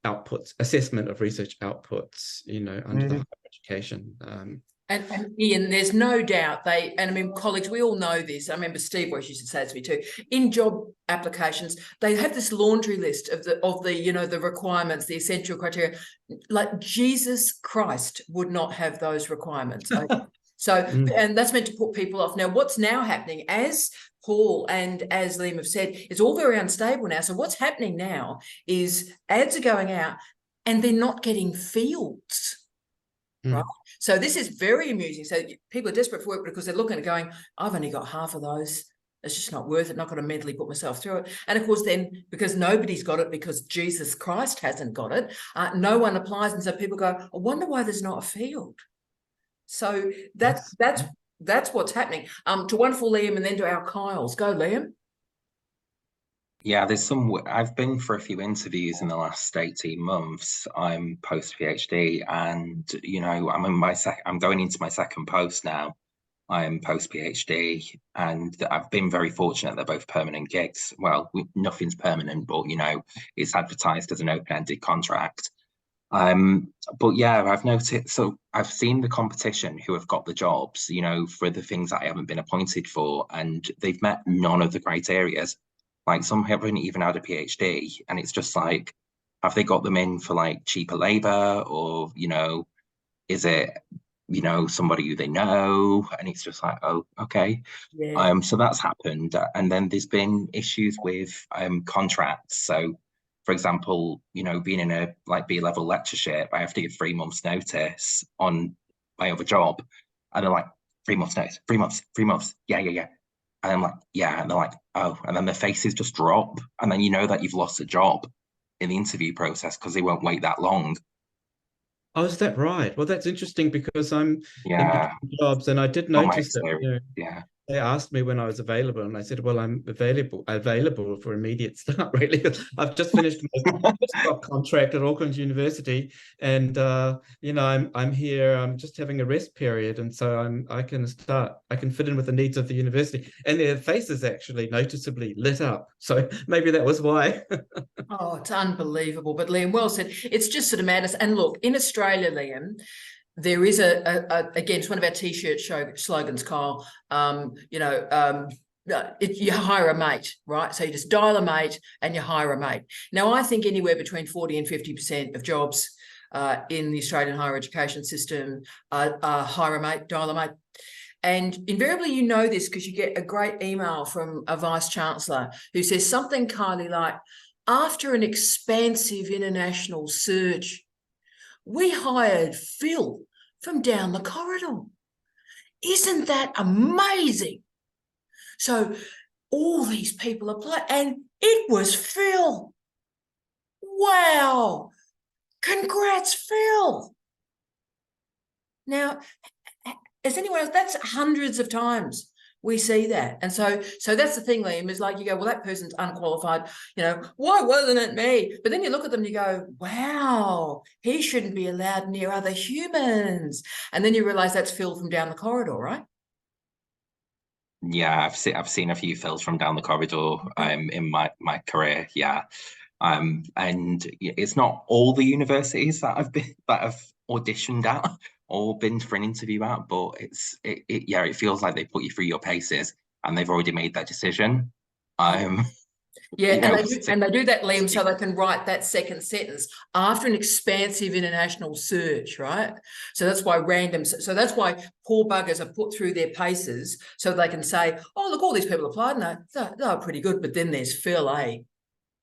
outputs, assessment of research outputs, under the higher education. And Ian, there's no doubt colleagues, we all know this. I remember Steve Walsh used to say it to me too. In job applications, they have this laundry list of the requirements, the essential criteria. Like Jesus Christ would not have those requirements. So, and that's meant to put people off. Now, what's now happening, as Paul and as Liam have said, it's all very unstable now. So what's happening now is ads are going out and they're not getting fields. Right. So this is very amusing. So people are desperate for work because they're looking at going, I've only got half of those. It's just not worth it. Not going to mentally put myself through it. And of course, then because nobody's got it, because Jesus Christ hasn't got it, no one applies. And so people go, I wonder why there's not a field. So that's what's happening. To wonderful Liam and then to our Kyles. Go, Liam. Yeah, I've been for a few interviews in the last 18 months. I'm post PhD and, I'm going into my second post now. I'm post PhD and I've been very fortunate. They're both permanent gigs. Well, nothing's permanent, but, it's advertised as an open-ended contract. But yeah, I've noticed, so I've seen the competition who have got the jobs, for the things that I haven't been appointed for, and they've met none of the criterias. Like some haven't even had a PhD, and it's just like, have they got them in for like cheaper labor, or is it somebody who they know? And it's just like, oh, okay. Yeah. So that's happened, and then there's been issues with contracts. So, for example, being in a B-level lectureship, I have to give 3 months notice on my other job, and they're like, 3 months notice, 3 months, 3 months, yeah. And I'm like, yeah. And they're like, oh. And then their faces just drop. And then that you've lost a job in the interview process because they won't wait that long. Oh, is that right? Well, that's interesting because I'm in Yeah. between jobs, and I did notice that yeah. they asked me when I was available, and I said, well, I'm available for immediate start, really. I've just finished my postdoc contract at Auckland University, and I'm here. I'm just having a rest period, and so I can fit in with the needs of the university. And their faces actually noticeably lit up. So maybe that was why. Oh, it's unbelievable. But Liam, well said. It's just sort of madness. And look, in Australia, Liam, there is again, it's one of our T-shirt slogans, Kyle. You hire a mate, right? So you just dial a mate and you hire a mate. Now, I think anywhere between 40 and 50% of jobs in the Australian higher education system hire a mate, dial a mate. And invariably, you know this because you get a great email from a vice-chancellor who says something, Kylie, like, after an expansive international search, we hired Phil from down the corridor. Isn't that amazing? So all these people apply, and it was Phil. Wow. Congrats, Phil. Now, is anyone else? That's hundreds of times we see that. And so that's the thing, Liam, is like you go, well, that person's unqualified, you know, why wasn't it me? But then you look at them and you go, wow, he shouldn't be allowed near other humans. And then you realize that's Phil from down the corridor, right? Yeah, I've seen a few Phils from down the corridor in my career. Yeah. And it's not all the universities that I've auditioned at or been for an interview at, but it feels like they put you through your paces and they've already made that decision. Yeah, you know, and they do that, Liam, so they can write that second sentence after an expansive international search, right? So that's why that's why poor buggers are put through their paces so they can say, oh, look, all these people applied and they're pretty good. But then there's Phil,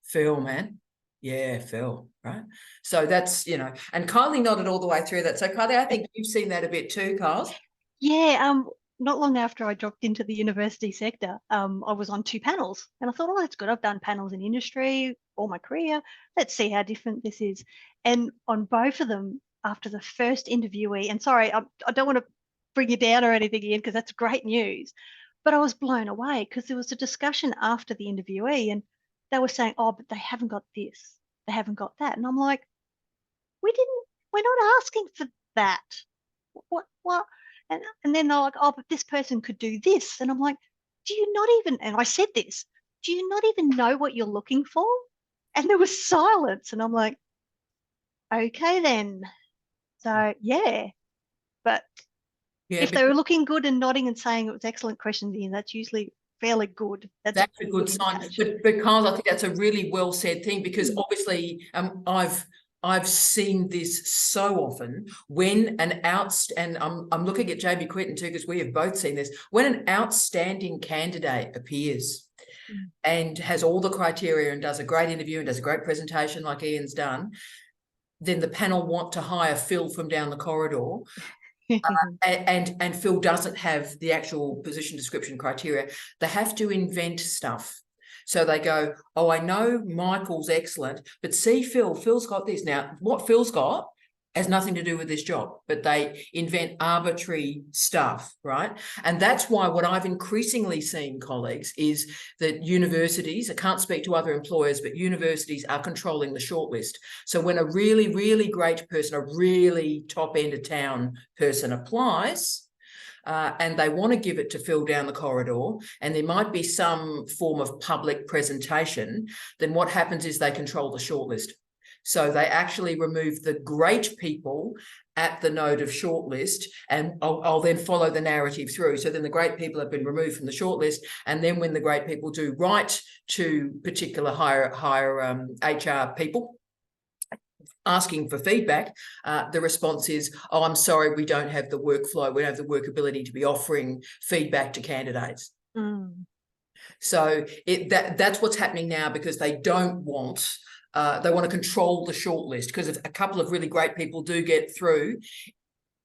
Phil, man. Yeah, Phil, right? So that's, you know, and Kylie nodded all the way through that. So Kylie, I think you've seen that a bit too, Kyles. Yeah, not long after I dropped into the university sector, I was on 2 panels and I thought, oh, that's good. I've done panels in industry all my career. Let's see how different this is. And on both of them, after the first interviewee, and sorry, I don't want to bring you down or anything, Ian, because that's great news, but I was blown away because there was a discussion after the interviewee and they were saying, oh, but they haven't got this, they haven't got that. And I'm like, we're not asking for that. What? And then they're like, oh, but this person could do this. And I'm like, do you not even, and I said this, do you not even know what you're looking for? And there was silence. And I'm like, okay, then. So, yeah. But if they were looking good and nodding and saying it was excellent questions, Ian, that's usually fairly good. That's a good sign. But Carl, I think that's a really well said thing because obviously I've seen this so often when and I'm looking at JB Quinton too, because we have both seen this, when an outstanding candidate appears and has all the criteria and does a great interview and does a great presentation like Ian's done, then the panel want to hire Phil from down the corridor. And Phil doesn't have the actual position description criteria. They have to invent stuff. So they go, oh, I know Michael's excellent, but see, Phil's got this. Now, what Phil's got has nothing to do with this job, but they invent arbitrary stuff, right? And that's why what I've increasingly seen, colleagues, is that universities, I can't speak to other employers, but universities are controlling the shortlist. So when a really, really great person, a really top end of town person applies, and they want to give it to Phil down the corridor, and there might be some form of public presentation, then what happens is they control the shortlist. So they actually remove the great people at the node of shortlist, and I'll then follow the narrative through. So then the great people have been removed from the shortlist, and then when the great people do write to particular higher HR people, asking for feedback, the response is, oh, I'm sorry, we don't have the workflow, we don't have the workability to be offering feedback to candidates. So that's what's happening now, because they don't want, they want to control the shortlist, because if a couple of really great people do get through,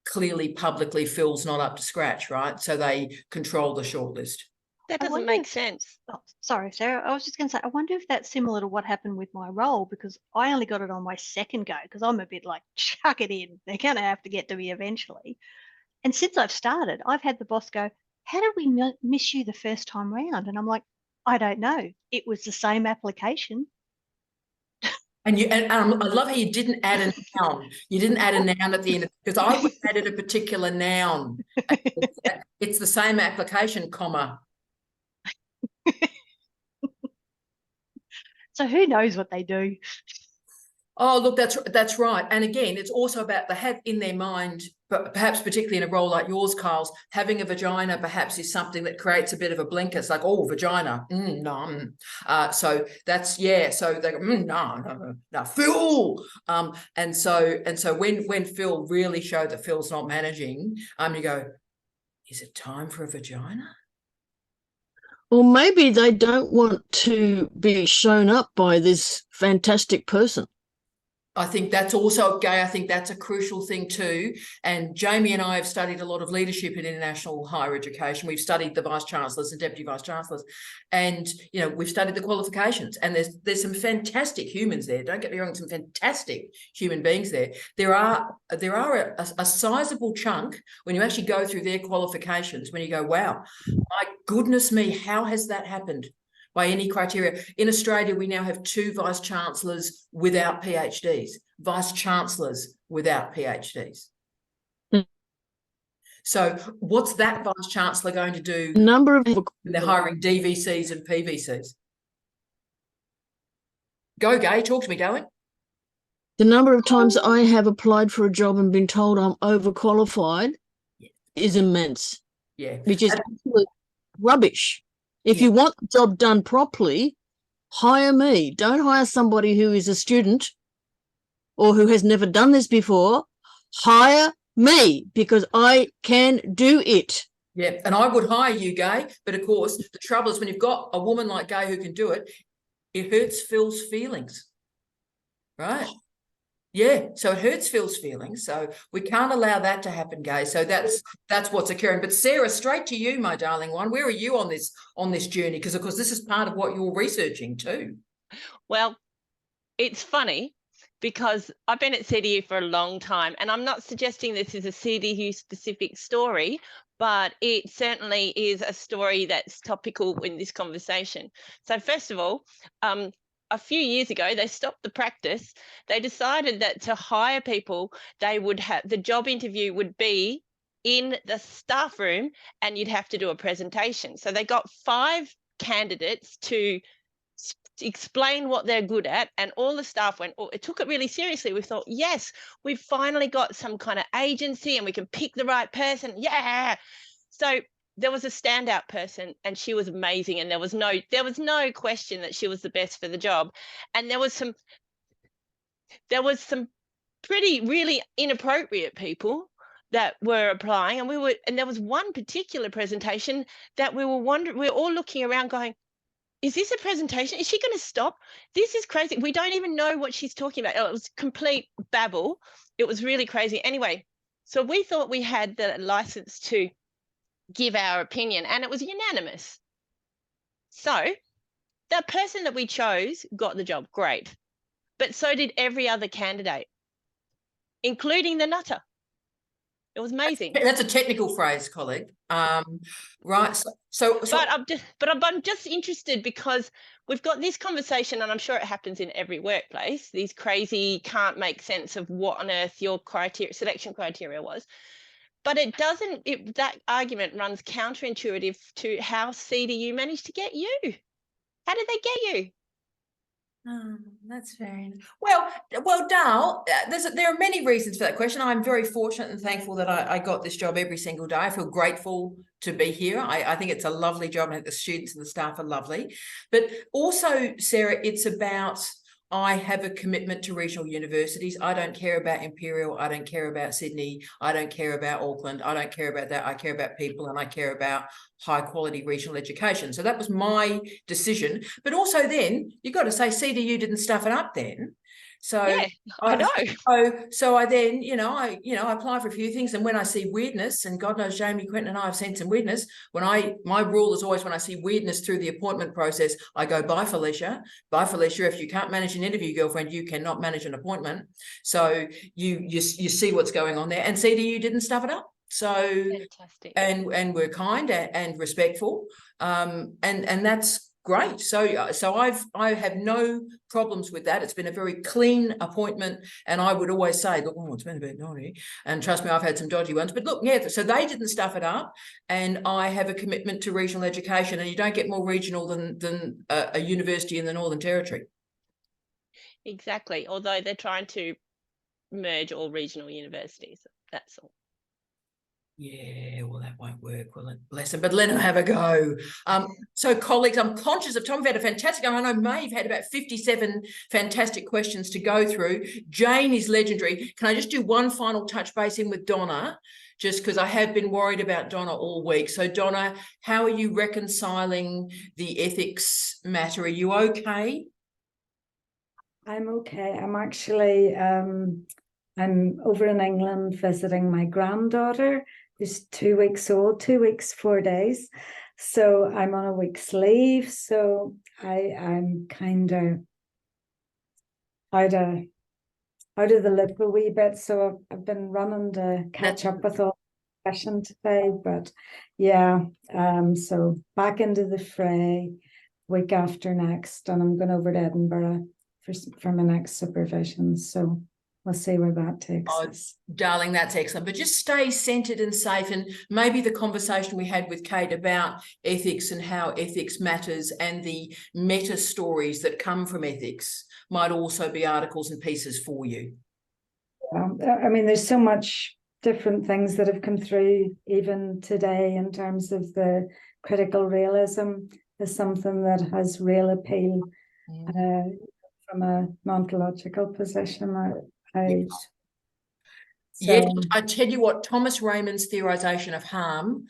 clearly publicly Phil's not up to scratch, right? So they control the shortlist. That doesn't make sense. Oh, sorry, Sarah. I was just going to say, I wonder if that's similar to what happened with my role, because I only got it on my second go, because I'm a bit like, chuck it in. They're going to have to get to me eventually. And since I've started, I've had the boss go, how did we miss you the first time round? And I'm like, I don't know. It was the same application. And I love how you didn't add a noun. You didn't add a noun at the end, because I would have added a particular noun. It's the same application, comma. So who knows what they do? Oh, look, that's right. And again, it's also about they have in their mind, but perhaps particularly in a role like yours, Carl's, having a vagina perhaps is something that creates a bit of a blinker. It's like, oh, vagina, no. So that's, yeah. So they go, no, Phil. And so when Phil really showed that Phil's not managing, you go, is it time for a vagina? Or maybe they don't want to be shown up by this fantastic person. I think that's also gay. I think that's a crucial thing too. And Jamie and I have studied a lot of leadership in international higher education. We've studied the vice chancellors and deputy vice chancellors, and you know, we've studied the qualifications. And there's some fantastic humans there. Don't get me wrong, some fantastic human beings there. There are a sizable chunk when you actually go through their qualifications, when you go, wow, my goodness me, how has that happened? By any criteria. In Australia, we now have 2 vice chancellors without PhDs, vice chancellors without PhDs. So what's that vice chancellor going to do? Number of they're hiring DVCs and PVCs. Go, Gay, talk to me, darling. the number of times I have applied for a job and been told I'm overqualified is immense. Yeah. Which is absolute rubbish. If you want the job done properly, hire me. Don't hire somebody who is a student or who has never done this before. Hire me because I can do it. Yeah, and I would hire you, Gay, but of course, the trouble is when you've got a woman like Gay who can do it, it hurts Phil's feelings, right? Yeah, so it hurts Phil's feelings. So we can't allow that to happen, Gay. So that's what's occurring. But Sarah, straight to you, my darling one. Where are you on this journey? Because of course this is part of what you're researching too. Well, it's funny because I've been at CDU for a long time, and I'm not suggesting this is a CDU specific story, but it certainly is a story that's topical in this conversation. So first of all, a few years ago, they stopped the practice. They decided that to hire people, they would have the job interview would be in the staff room and you'd have to do a presentation. So they got 5 candidates to explain what they're good at, and all the staff went, oh, it took it really seriously. We thought, yes, we've finally got some kind of agency and we can pick the right person. Yeah. So there was a standout person and she was amazing, and there was no question that she was the best for the job. And there was some pretty really inappropriate people that were applying, and there was one particular presentation that we were all looking around going, is this a presentation? Is she going to stop? This is crazy. We don't even know what she's talking about. It was complete babble. It was really crazy. Anyway, so we thought we had the license to give our opinion, and it was unanimous. So that person that we chose got the job, great. But so did every other candidate, including the nutter. It was amazing. That's a technical phrase, colleague. Right. But I'm just interested because we've got this conversation, and I'm sure it happens in every workplace. These crazy can't make sense of what on earth your selection criteria was. But it doesn't. That argument runs counterintuitive to how CDU managed to get you. How did they get you? Oh, that's very well, Dal. There are many reasons for that question. I'm very fortunate and thankful that I got this job every single day. I feel grateful to be here. I think it's a lovely job, and the students and the staff are lovely. But also, Sarah, it's about I have a commitment to regional universities. I don't care about Imperial. I don't care about Sydney. I don't care about Auckland. I don't care about that. I care about people, and I care about high quality regional education. So that was my decision. But also then you've got to say CDU didn't stuff it up then. So yeah, I know. So I then, I apply for a few things, and when I see weirdness, and God knows Jamie, Quentin and I have seen some weirdness, my rule is always when I see weirdness through the appointment process, I go, bye Felicia, if you can't manage an interview, girlfriend, you cannot manage an appointment. So you see what's going on there, and CDU didn't stuff it up. So fantastic. And we're kind and respectful, and that's great. So I have no problems with that. It's been a very clean appointment, and I would always say, look, it's been a bit naughty, and trust me, I've had some dodgy ones, but look, yeah, so they didn't stuff it up, and I have a commitment to regional education, and you don't get more regional than a university in the Northern Territory. Exactly, although they're trying to merge all regional universities, that's all. Yeah, well, that won't work, will it? Bless them, but let them have a go. So, colleagues, I'm conscious of time. We've had a fantastic, I know Maeve had about 57 fantastic questions to go through. Jane is legendary. Can I just do one final touch base in with Donna? Just because I have been worried about Donna all week. So, Donna, how are you reconciling the ethics matter? Are you okay? I'm okay. I'm actually I'm over in England visiting my granddaughter, who's 2 weeks old, 2 weeks, 4 days. So I'm on a week's leave. So I'm kind of out of the loop a wee bit. So I've been running to catch up with all the session today. But yeah, so back into the fray week after next, and I'm going over to Edinburgh for my next supervision. So we'll see where that takes us. Darling, that's excellent. But just stay centered and safe. And maybe the conversation we had with Kate about ethics and how ethics matters and the meta stories that come from ethics might also be articles and pieces for you. I mean, there's so much different things that have come through even today in terms of the critical realism is something that has real appeal from a ontological position. Yes, I tell you what, Thomas Raymond's theorization of harm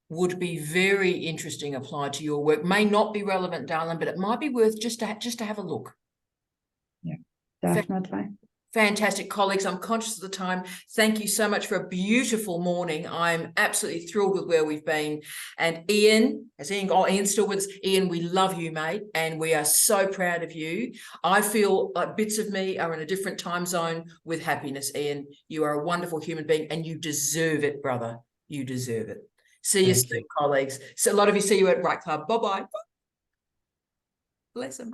would be very interesting applied to your work. May not be relevant, darling, but it might be worth just to have a look. Yeah, definitely. Fantastic. Colleagues, I'm conscious of the time. Thank you so much for a beautiful morning. I'm absolutely thrilled with where we've been. And Ian, Ian's still with us. Ian, we love you, mate, and we are so proud of you. I feel like bits of me are in a different time zone with happiness, Ian. You are a wonderful human being and you deserve it, brother. You deserve it. See you soon, colleagues. So a lot of you see you at Right Club. Bye-bye. Bless them.